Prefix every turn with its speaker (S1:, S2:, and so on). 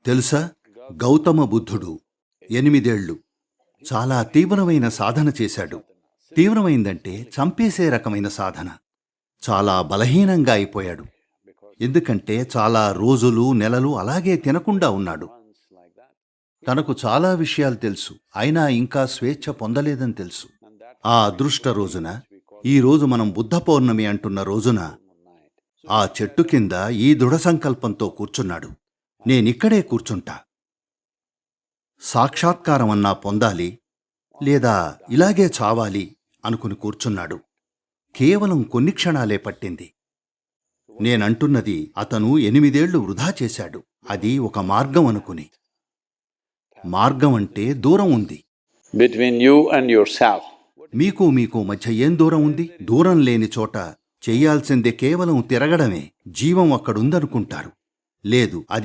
S1: తెలుసా, గౌతమ బుద్ధుడు 8 ఏళ్ళు చాలా తీవ్రమైన సాధన చేశాడు. తీవ్రమైందంటే చంపేసే రకమైన సాధన. చాలా బలహీనంగా అయిపోయాడు. ఎందుకంటే చాలా రోజులు నెలలు అలాగే తినకుండా ఉన్నాడు. తనకు చాలా విషయాలు తెలుసు, అయినా ఇంకా స్వేచ్ఛ పొందలేదని తెలుసు. ఆ అదృష్ట రోజున, ఈ రోజు మనం బుద్ధ పౌర్ణమి అంటున్న రోజున, ఆ చెట్టు కింద ఈ దృఢ సంకల్పంతో కూర్చున్నాడు. నేనిక్కడే కూర్చుంటా. సాక్షాత్కారం అన్నా పొందాలి, లేదా ఇలాగే చావాలి అనుకుని కూర్చున్నాడు. కేవలం కొన్ని క్షణాలే పట్టింది. నేనంటున్నది, అతను 8 ఏళ్లు వృధా చేశాడు. అది ఒక మార్గం అనుకుని. మార్గం అంటే దూరం ఉంది.
S2: Between you and yourself.
S1: మీకు మధ్య ఏం దూరం ఉంది? దూరం లేని చోట చెయ్యాల్సిందే కేవలం తిరగడమే. జీవం అక్కడుందనుకుంటారు. లేదు, అది